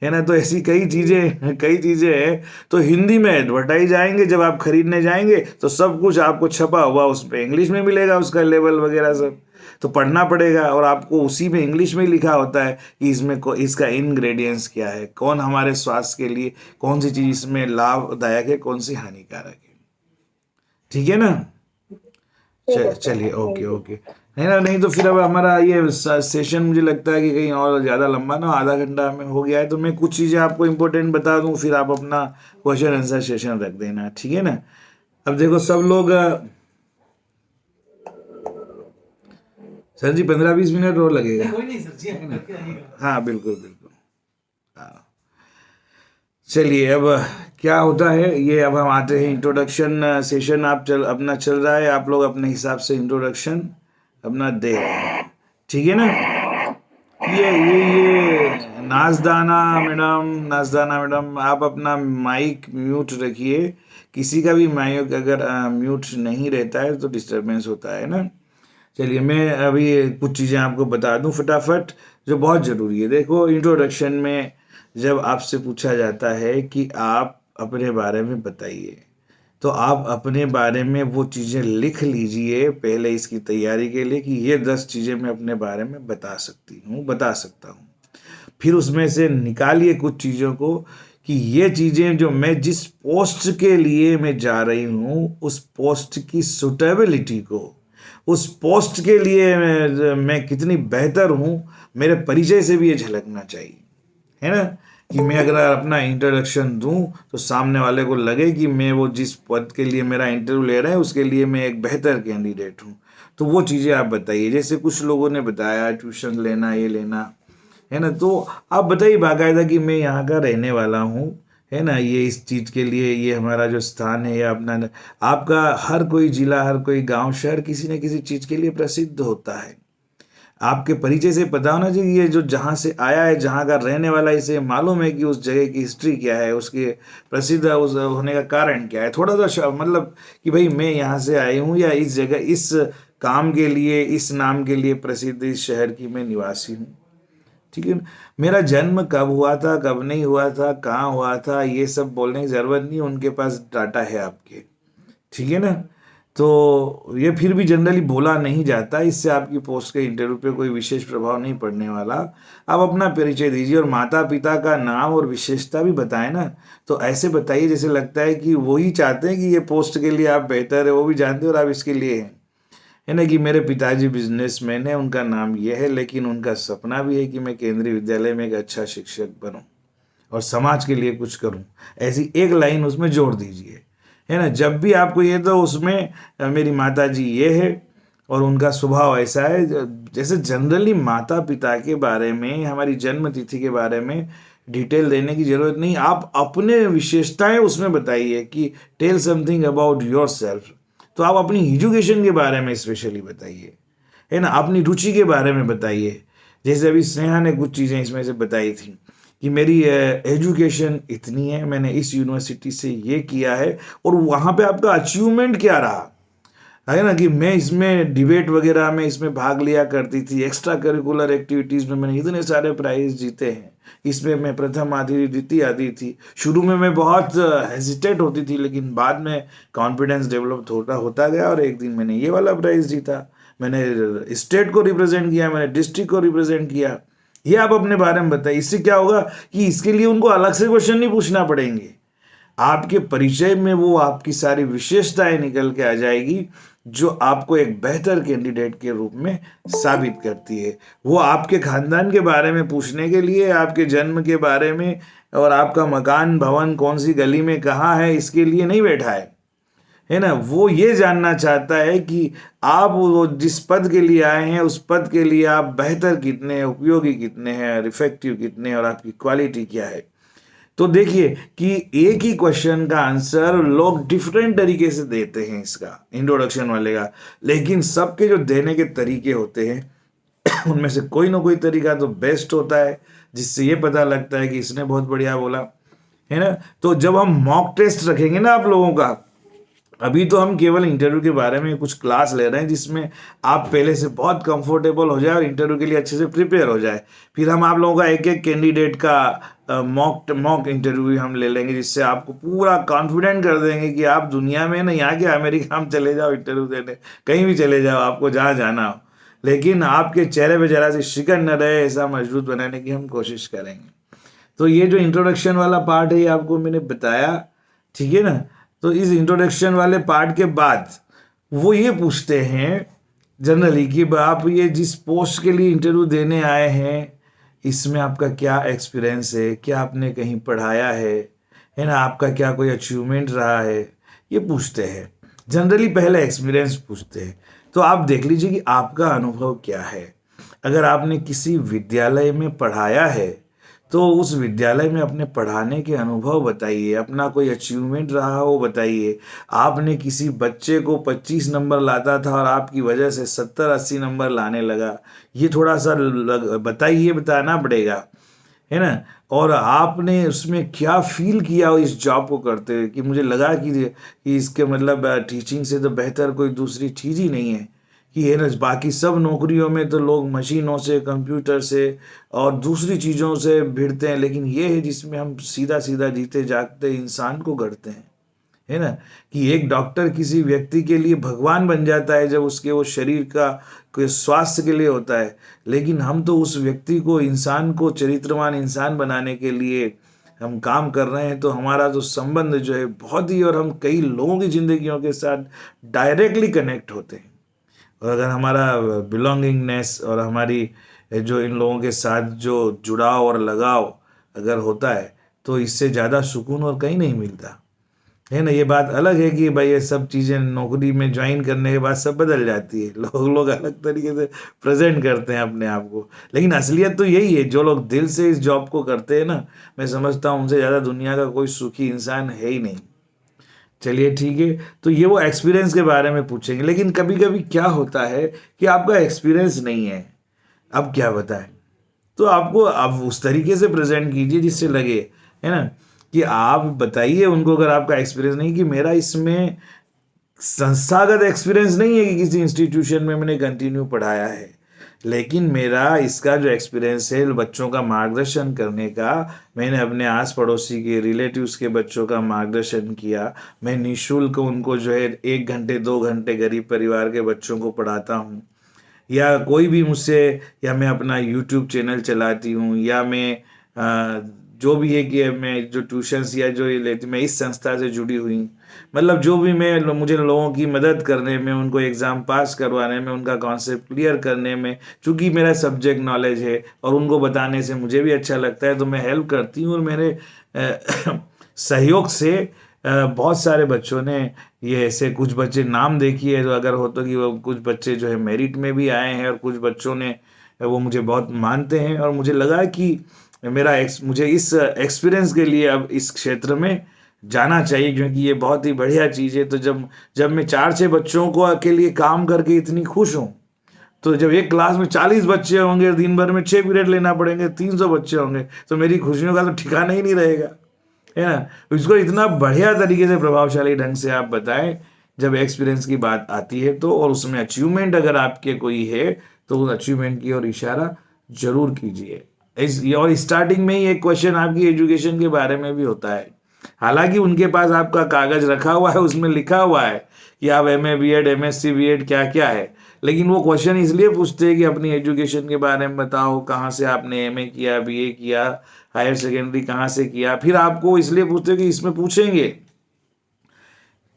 है ना। तो ऐसी कई चीज़ें हैं। तो हिंदी में एडवर्टाइज आएंगे, जब आप खरीदने जाएंगे तो सब कुछ आपको छपा हुआ उस पर इंग्लिश में मिलेगा, उसका लेवल वगैरह सब तो पढ़ना पड़ेगा, और आपको उसी में इंग्लिश में लिखा होता है कि इसमें इसका इंग्रेडिएंट्स क्या है, कौन हमारे स्वास्थ्य के लिए कौन सी चीज़ इसमें लाभदायक है, कौन सी हानिकारक है, ठीक है ना। चलिए, ओके, है ना। नहीं तो फिर अब हमारा ये सेशन मुझे लगता है कि कहीं और ज़्यादा लंबा ना, आधा घंटा में हो गया है। तो मैं कुछ चीज़ें आपको इम्पोर्टेंट बता दूं, फिर आप अपना क्वेश्चन आंसर सेशन रख देना, ठीक है ना। अब देखो सब लोग, सर जी 15-20 मिनट और लगेगा। कोई नहीं सर जी, हाँ बिल्कुल, हाँ। चलिए, अब क्या होता है ये, अब हम आते हैं इंट्रोडक्शन सेशन। अपना चल रहा है, आप लोग अपने हिसाब से इंट्रोडक्शन अपना दे रहे हैं, ठीक है ना। ये नाज़दाना मैडम, आप अपना माइक म्यूट रखिए। किसी का भी माइक अगर म्यूट नहीं रहता है तो डिस्टरबेंस होता है ना। चलिए, मैं अभी कुछ चीज़ें आपको बता दूं फटाफट, जो बहुत ज़रूरी है। देखो, इंट्रोडक्शन में जब आपसे पूछा जाता है कि आप अपने बारे में बताइए, तो आप अपने बारे में वो चीज़ें लिख लीजिए पहले इसकी तैयारी के लिए, कि ये 10 चीज़ें मैं अपने बारे में बता सकता हूँ। फिर उसमें से निकालिए कुछ चीज़ों को, कि ये चीज़ें जो मैं जिस पोस्ट के लिए मैं जा रही हूँ, उस पोस्ट की सुटेबिलिटी को, उस पोस्ट के लिए मैं कितनी बेहतर हूँ, मेरे परिचय से भी ये झलकना चाहिए, है ना। कि मैं अगर अपना इंट्रोडक्शन दूं तो सामने वाले को लगे कि मैं वो जिस पद के लिए मेरा इंटरव्यू ले रहा है उसके लिए मैं एक बेहतर कैंडिडेट हूँ। तो वो चीज़ें आप बताइए। जैसे कुछ लोगों ने बताया ट्यूशन लेना, ये लेना, है ना, तो आप बताइए बाकायदा कि मैं यहाँ का रहने वाला हूँ, है ना, ये इस चीज़ के लिए ये हमारा जो स्थान है, या अपना आपका हर कोई जिला, हर कोई गांव, शहर किसी न किसी चीज़ के लिए प्रसिद्ध होता है। आपके परिचय से पता होना चाहिए ये जो जहाँ से आया है, जहाँ का रहने वाला है, इसे मालूम है कि उस जगह की हिस्ट्री क्या है, उसके प्रसिद्ध उस होने का कारण क्या है। थोड़ा सा मतलब कि भाई मैं यहाँ से आई हूँ, या इस जगह इस काम के लिए, इस नाम के लिए प्रसिद्ध इस शहर की मैं निवासी हूँ। ठीक है ना? मेरा जन्म कब हुआ था, कब नहीं हुआ था, कहाँ हुआ था, ये सब बोलने की ज़रूरत नहीं, उनके पास डाटा है आपके। ठीक है ना? तो ये फिर भी जनरली बोला नहीं जाता, इससे आपकी पोस्ट के इंटरव्यू पे कोई विशेष प्रभाव नहीं पड़ने वाला। आप अपना परिचय दीजिए और माता पिता का नाम और विशेषता भी बताएं ना। तो ऐसे बताइए जैसे लगता है कि वो ही चाहते हैं कि ये पोस्ट के लिए आप बेहतर है, वो भी जानते हैं और आप इसके लिए हैं, है ना, कि मेरे पिताजी बिजनेसमैन है, उनका नाम ये है, लेकिन उनका सपना भी है कि मैं केंद्रीय विद्यालय में एक अच्छा शिक्षक बनूं और समाज के लिए कुछ करूं। ऐसी एक लाइन उसमें जोड़ दीजिए, है ना। जब भी आपको ये, तो उसमें मेरी माता जी ये है और उनका स्वभाव ऐसा है। जैसे जनरली माता पिता के बारे में, हमारी जन्म तिथि के बारे में डिटेल देने की जरूरत नहीं, आप अपने विशेषताएं उसमें बताइए कि tell something about yourself. तो आप अपनी एजुकेशन के बारे में स्पेशली बताइए, है ना, अपनी रुचि के बारे में बताइए। जैसे अभी स्नेहा ने कुछ चीज़ें इसमें से बताई थी कि मेरी एजुकेशन इतनी है, मैंने इस यूनिवर्सिटी से ये किया है, और वहाँ पे आपका अचीवमेंट क्या रहा, है ना, कि मैं इसमें डिबेट वगैरह में इसमें भाग लिया करती थी, एक्स्ट्रा करिकुलर एक्टिविटीज़ में मैंने इतने सारे प्राइज जीते हैं, इसमें मैं प्रथम आती थी, द्वितीय आती थी। शुरू में मैं बहुत हेजिटेट होती थी, लेकिन बाद में कॉन्फिडेंस डेवलप होता गया, और एक दिन मैंने ये वाला प्राइज़ जीता, मैंने स्टेट को रिप्रेजेंट किया, मैंने डिस्ट्रिक्ट को रिप्रेजेंट किया। ये आप अपने बारे में बताइए। इससे क्या होगा कि इसके लिए उनको अलग से क्वेश्चन नहीं पूछना पड़ेंगे, आपके परिचय में वो आपकी सारी विशेषताएं निकल के आ जाएगी, जो आपको एक बेहतर कैंडिडेट के रूप में साबित करती है। वो आपके खानदान के बारे में पूछने के लिए, आपके जन्म के बारे में, और आपका मकान भवन कौन सी गली में कहाँ है, इसके लिए नहीं बैठा है ना। वो ये जानना चाहता है कि आप वो जिस पद के लिए आए हैं, उस पद के लिए आप बेहतर कितने हैं, उपयोगी कितने हैं, इफेक्टिव कितने हैं, और आपकी क्वालिटी क्या है। तो देखिए कि एक ही क्वेश्चन का आंसर लोग डिफरेंट तरीके से देते हैं, इसका इंट्रोडक्शन वाले का, लेकिन सबके जो देने के तरीके होते हैं उनमें से कोई ना कोई तरीका तो बेस्ट होता है, जिससे ये पता लगता है कि इसने बहुत बढ़िया बोला, है ना। तो जब हम मॉक टेस्ट रखेंगे ना आप लोगों का, अभी तो हम केवल इंटरव्यू के बारे में कुछ क्लास ले रहे हैं, जिसमें आप पहले से बहुत कंफर्टेबल हो जाए और इंटरव्यू के लिए अच्छे से प्रिपेयर हो जाए। फिर हम आप लोगों का एक एक कैंडिडेट का मॉक इंटरव्यू हम ले लेंगे, जिससे आपको पूरा कॉन्फिडेंट कर देंगे कि आप दुनिया में ना, यहाँ के अमेरिका में चले जाओ इंटरव्यू देने, कहीं भी चले जाओ, आपको जहाँ जाना हो, लेकिन आपके चेहरे पे जरा सी शिकन न रहे, ऐसा मजबूत बनाने की हम कोशिश करेंगे। तो ये जो इंट्रोडक्शन वाला पार्ट है, ये आपको मैंने बताया, ठीक है ना। तो इस इंट्रोडक्शन वाले पार्ट के बाद वो ये पूछते हैं जनरली कि आप ये जिस पोस्ट के लिए इंटरव्यू देने आए हैं, इसमें आपका क्या एक्सपीरियंस है, क्या आपने कहीं पढ़ाया है ना, आपका क्या कोई अचीवमेंट रहा है, ये पूछते हैं। जनरली पहले एक्सपीरियंस पूछते हैं। तो आप देख लीजिए कि आपका अनुभव क्या है। अगर आपने किसी विद्यालय में पढ़ाया है, तो उस विद्यालय में अपने पढ़ाने के अनुभव बताइए, अपना कोई अचीवमेंट रहा हो बताइए। आपने किसी बच्चे को 25 नंबर लाता था और आपकी वजह से 70-80 नंबर लाने लगा, ये थोड़ा सा बताइए, बताना पड़ेगा, है ना। और आपने उसमें क्या फील किया हो इस जॉब को करते हुए, कि मुझे लगा कि इसके मतलब टीचिंग से तो बेहतर कोई दूसरी चीज़ ही नहीं है, कि है ना, बाकी सब नौकरियों में तो लोग मशीनों से, कंप्यूटर से और दूसरी चीज़ों से भिड़ते हैं, लेकिन ये है जिसमें हम सीधा सीधा जीते जागते इंसान को गढ़ते हैं, है ना। कि एक डॉक्टर किसी व्यक्ति के लिए भगवान बन जाता है जब उसके वो शरीर का कोई स्वास्थ्य के लिए होता है, लेकिन हम तो उस व्यक्ति को, इंसान को चरित्रवान इंसान बनाने के लिए हम काम कर रहे हैं। तो हमारा जो संबंध जो है बहुत ही, और हम कई लोगों की जिंदगियों के साथ डायरेक्टली कनेक्ट होते हैं। और अगर हमारा बिलोंगिंगनेस और हमारी जो इन लोगों के साथ जो जुड़ाव और लगाव अगर होता है, तो इससे ज़्यादा सुकून और कहीं नहीं मिलता। है ना। ये बात अलग है कि भाई ये सब चीज़ें नौकरी में ज्वाइन करने के बाद सब बदल जाती है, लोग अलग तरीके से प्रेजेंट करते हैं अपने आप को, लेकिन असलियत तो यही है। जो लोग दिल से इस जॉब को करते हैं ना, मैं समझता हूँ उनसे ज़्यादा दुनिया का कोई सुखी इंसान है ही नहीं। चलिए ठीक है, तो ये वो एक्सपीरियंस के बारे में पूछेंगे, लेकिन कभी कभी क्या होता है कि आपका एक्सपीरियंस नहीं है, अब क्या बताएं। तो आपको आप उस तरीके से प्रेजेंट कीजिए जिससे लगे, है ना, कि आप बताइए उनको, अगर आपका एक्सपीरियंस नहीं, कि मेरा इसमें संस्थागत एक्सपीरियंस नहीं है कि किसी इंस्टीट्यूशन में मैंने कंटिन्यू पढ़ाया है, लेकिन मेरा इसका जो एक्सपीरियंस है बच्चों का मार्गदर्शन करने का, मैंने अपने आस पड़ोसी के रिलेटिव्स के बच्चों का मार्गदर्शन किया। मैं निःशुल्क उनको जो है 1 घंटे 2 घंटे गरीब परिवार के बच्चों को पढ़ाता हूँ, या कोई भी मुझसे, या मैं अपना यूट्यूब चैनल चलाती हूँ, या मैं जो भी है कि मैं जो ट्यूशन्स या जो ये लेती, मैं इस संस्था से जुड़ी हुई, मतलब जो भी मैं मुझे लोगों की मदद करने में, उनको एग्ज़ाम पास करवाने में, उनका कॉन्सेप्ट क्लियर करने में, चूँकि मेरा सब्जेक्ट नॉलेज है और उनको बताने से मुझे भी अच्छा लगता है, तो मैं हेल्प करती हूँ। और मेरे सहयोग से बहुत सारे बच्चों ने, ये ऐसे कुछ बच्चे नाम देखिए, तो अगर हो तो कि वो कुछ बच्चे जो है मेरिट में भी आए हैं, और कुछ बच्चों ने वो मुझे बहुत मानते हैं, और मुझे लगा कि मुझे इस एक्सपीरियंस के लिए अब इस क्षेत्र में जाना चाहिए, क्योंकि ये बहुत ही बढ़िया चीज़ है। तो जब जब मैं 4-6 बच्चों को के लिए काम करके इतनी खुश हूँ, तो जब एक क्लास में 40 बच्चे होंगे, दिन भर में 6 पीरियड लेना पड़ेंगे, 300 बच्चे होंगे, तो मेरी खुशियों का तो ठिकाना ही नहीं रहेगा, है ना। इसको इतना बढ़िया तरीके से, प्रभावशाली ढंग से आप बताएं जब एक्सपीरियंस की बात आती है तो, और उसमें अचीवमेंट अगर आपके कोई है तो उस अचीवमेंट की ओर इशारा जरूर कीजिए। और स्टार्टिंग में ही एक क्वेश्चन आपकी एजुकेशन के बारे में भी होता है, हालांकि उनके पास आपका कागज रखा हुआ है, उसमें लिखा हुआ है कि आप MA B.Ed MSc B.Ed क्या क्या है, लेकिन वो क्वेश्चन इसलिए पूछते हैं कि अपनी एजुकेशन के बारे में बताओ, कहाँ से आपने MA किया, BA किया, हायर सेकेंडरी कहाँ से किया। फिर आपको इसलिए पूछते हैं कि इसमें पूछेंगे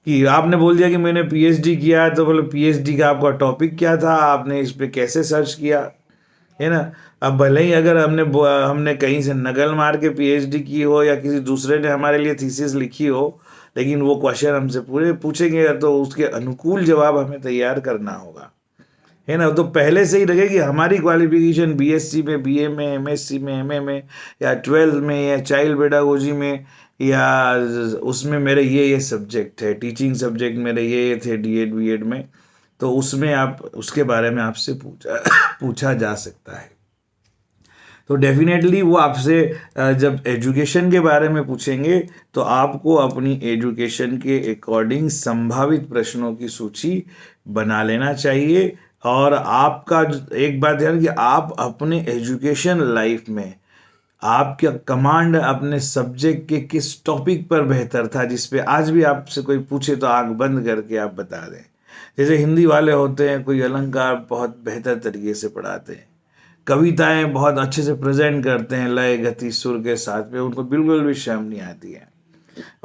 कि आपने बोल दिया कि मैंने PhD किया, तो बोले PhD का आपका टॉपिक क्या था, आपने इस पे कैसे सर्च किया, है ना। अब भले ही अगर हमने कहीं से नकल मार के PhD की हो, या किसी दूसरे ने हमारे लिए थीसिस लिखी हो, लेकिन वो क्वेश्चन हमसे पूरे पूछेंगे तो उसके अनुकूल जवाब हमें तैयार करना होगा, है ना। तो पहले से ही रखे कि हमारी क्वालिफिकेशन BSc में, BA में, MSc में, MA में, या 12th में, या चाइल्ड पेडागोजी में, या उसमें मेरे ये सब्जेक्ट है, टीचिंग सब्जेक्ट मेरे ये थे D.Ed B.Ed में, तो उसमें आप उसके बारे में आपसे पूछा जा सकता है। तो डेफिनेटली वो आपसे जब एजुकेशन के बारे में पूछेंगे तो आपको अपनी एजुकेशन के अकॉर्डिंग संभावित प्रश्नों की सूची बना लेना चाहिए। और आपका एक बात ध्यान कि आप अपने एजुकेशन लाइफ में आपका कमांड अपने सब्जेक्ट के किस टॉपिक पर बेहतर था, जिस पे आज भी आपसे कोई पूछे तो आंख बंद करके आप बता दें। जैसे हिंदी वाले होते हैं, कोई अलंकार बहुत बेहतर तरीके से पढ़ाते हैं, कविताएं बहुत अच्छे से प्रेजेंट करते हैं लय गति सुर के साथ में, उनको बिल्कुल भी शर्म नहीं आती है,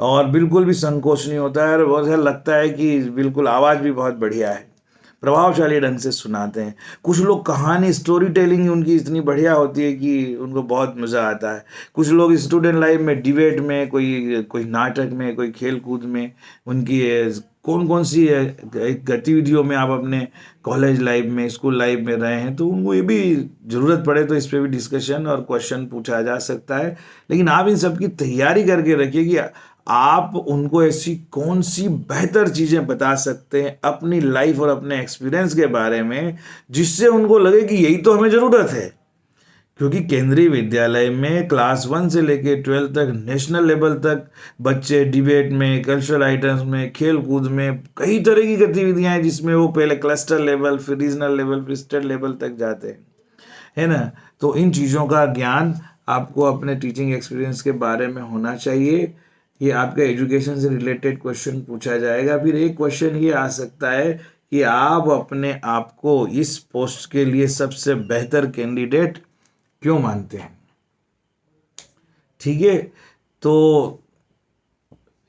और बिल्कुल भी संकोच नहीं होता है, और बहुत ऐसा लगता है कि बिल्कुल आवाज़ भी बहुत बढ़िया है, प्रभावशाली ढंग से सुनाते हैं। कुछ लोग कहानी स्टोरी टेलिंग उनकी इतनी बढ़िया होती है कि उनको बहुत मज़ा आता है। कुछ लोग स्टूडेंट लाइफ में डिबेट में, कोई नाटक में, कोई खेल कूद में, उनकी कौन कौन सी गतिविधियों में आप अपने कॉलेज लाइफ में, स्कूल लाइफ में रहे हैं, तो उनको ये भी ज़रूरत पड़े तो इस पर भी डिस्कशन और क्वेश्चन पूछा जा सकता है। लेकिन आप इन सब की तैयारी करके रखिए कि आप उनको ऐसी कौन सी बेहतर चीज़ें बता सकते हैं अपनी लाइफ और अपने एक्सपीरियंस के बारे में, जिससे उनको लगे कि यही तो हमें ज़रूरत है। क्योंकि केंद्रीय विद्यालय में क्लास 1 से लेके 12 तक, नेशनल लेवल तक बच्चे डिबेट में, कल्चरल आइटम्स में, खेल कूद में, कई तरह की गतिविधियां हैं जिसमें वो पहले क्लस्टर लेवल, फिर रीजनल लेवल, फिर स्टेट लेवल तक जाते हैं, है ना। तो इन चीज़ों का ज्ञान आपको अपने टीचिंग एक्सपीरियंस के बारे में होना चाहिए। ये आपके एजुकेशन से रिलेटेड क्वेश्चन पूछा जाएगा। फिर एक क्वेश्चन ये आ सकता है कि आप अपने आप को इस पोस्ट के लिए सबसे बेहतर कैंडिडेट क्यों मानते हैं, ठीक है। तो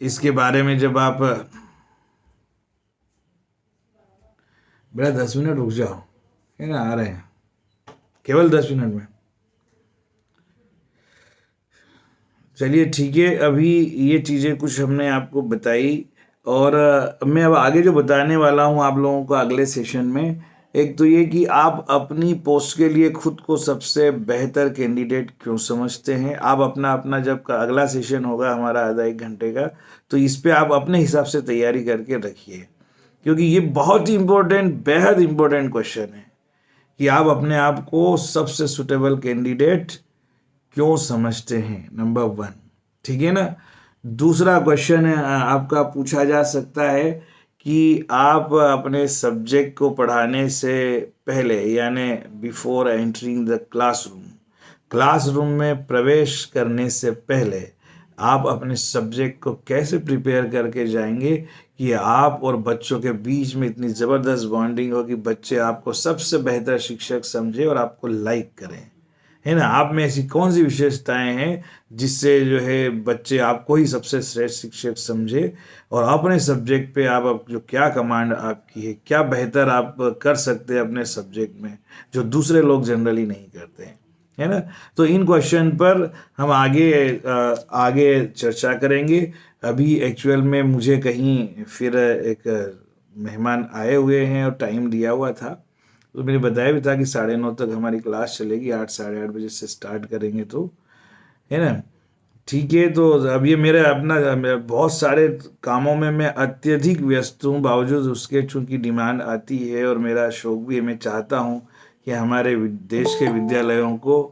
इसके बारे में जब आप, बेटा 10 मिनट रुक जाओ, है ना, आ रहे हैं केवल 10 मिनट में। चलिए ठीक है, अभी ये चीज़ें कुछ हमने आपको बताई, और मैं अब आगे जो बताने वाला हूँ आप लोगों को अगले सेशन में, एक तो ये कि आप अपनी पोस्ट के लिए खुद को सबसे बेहतर कैंडिडेट क्यों समझते हैं। आप अपना अपना जब का अगला सेशन होगा हमारा आधा 1 घंटे का, तो इस पे आप अपने हिसाब से तैयारी करके रखिए, क्योंकि ये बहुत ही इम्पोर्टेंट, बेहद इम्पोर्टेंट क्वेश्चन है कि आप अपने आप को सबसे सुटेबल कैंडिडेट क्यों समझते हैं, नंबर 1। ठीक है ना। दूसरा क्वेश्चन आपका पूछा जा सकता है कि आप अपने सब्जेक्ट को पढ़ाने से पहले, यानी बिफोर एंटरिंग द क्लासरूम में प्रवेश करने से पहले आप अपने सब्जेक्ट को कैसे प्रिपेयर करके जाएंगे कि आप और बच्चों के बीच में इतनी ज़बरदस्त बॉन्डिंग हो कि बच्चे आपको सबसे बेहतर शिक्षक समझे और आपको लाइक करें, है ना। आप में ऐसी कौन सी विशेषताएं हैं जिससे जो है बच्चे आपको ही सबसे श्रेष्ठ शिक्षक समझे, और अपने सब्जेक्ट पे आप जो क्या कमांड आपकी है, क्या बेहतर आप कर सकते हैं अपने सब्जेक्ट में जो दूसरे लोग जनरली नहीं करते हैं, है ना। तो इन क्वेश्चन पर हम आगे चर्चा करेंगे। अभी एक्चुअल में मुझे कहीं फिर एक मेहमान आए हुए हैं और टाइम दिया हुआ था, तो मैंने बताया भी था कि 9:30 तक हमारी क्लास चलेगी, 8 साढ़े 8 बजे से स्टार्ट करेंगे, तो है ना। ठीक है, तो अब ये मेरे अपना बहुत सारे कामों में मैं अत्यधिक व्यस्त हूँ, बावजूद उसके चूंकि डिमांड आती है और मेरा शौक भी है, मैं चाहता हूँ कि हमारे देश के विद्यालयों को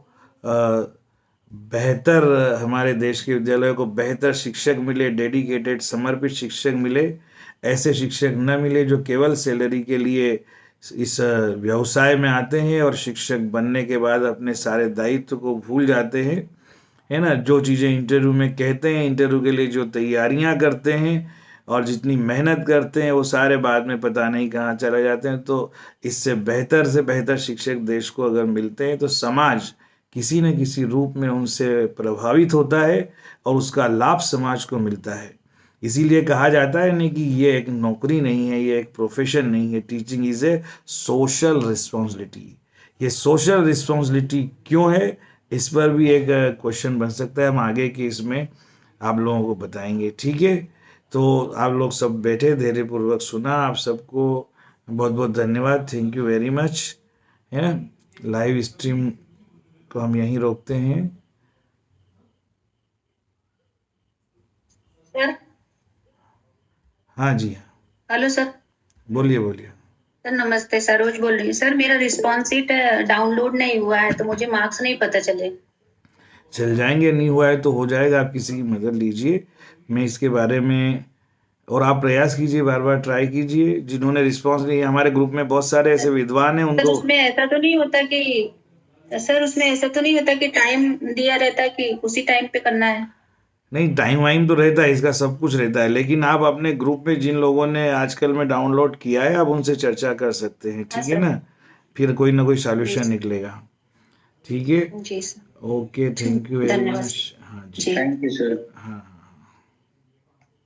हमारे देश के विद्यालयों को बेहतर शिक्षक मिले, डेडिकेटेड समर्पित शिक्षक मिले। ऐसे शिक्षक न मिले जो केवल सैलरी के लिए इस व्यवसाय में आते हैं और शिक्षक बनने के बाद अपने सारे दायित्व को भूल जाते हैं, है ना। जो चीज़ें इंटरव्यू में कहते हैं, इंटरव्यू के लिए जो तैयारियां करते हैं और जितनी मेहनत करते हैं, वो सारे बाद में पता नहीं कहाँ चले जाते हैं। तो इससे बेहतर से बेहतर शिक्षक देश को अगर मिलते हैं तो समाज किसी न किसी रूप में उनसे प्रभावित होता है और उसका लाभ समाज को मिलता है। इसीलिए कहा जाता है नहीं कि ये एक नौकरी नहीं है, ये एक प्रोफेशन नहीं है, teaching is a social responsibility. ये सोशल रिस्पॉन्सिबिलिटी क्यों है, इस पर भी एक क्वेश्चन बन सकता है, हम आगे की इसमें आप लोगों को बताएंगे। ठीक है, तो आप लोग सब बैठे, धैर्यपूर्वक सुना, आप सबको बहुत बहुत धन्यवाद, थैंक यू वेरी मच, है ना। लाइव स्ट्रीम को हम यहीं रोकते हैं। सर, हाँ जी, हेलो सर। बोलिए बोलिए। सर नमस्ते, सरोज बोल रही हूँ। सर मेरा रिस्पॉन्स शीट डाउनलोड नहीं हुआ है, तो मुझे मार्क्स नहीं पता चले। चल जाएंगे, नहीं हुआ है तो हो जाएगा, आप किसी की मदद लीजिए, मैं इसके बारे में, और आप प्रयास कीजिए, बार बार ट्राई कीजिए। जिन्होंने रिस्पांस नहीं, हमारे ग्रुप में बहुत सारे ऐसे विद्वान हैं, सर उनको उसमें ऐसा तो नहीं होता कि टाइम दिया रहता है कि उसी टाइम पे करना है? नहीं, टाइम वाइम तो रहता है, इसका सब कुछ रहता है, लेकिन आप अपने ग्रुप में जिन लोगों ने आजकल में डाउनलोड किया है, आप उनसे चर्चा कर सकते हैं, ठीक है सर। ना। फिर कोई ना कोई सॉल्यूशन जी निकलेगा। ठीक है, जी sir. Okay, thank you very धन्यवाद। मच। हाँ जी, जी थैंक यू सर। हाँ।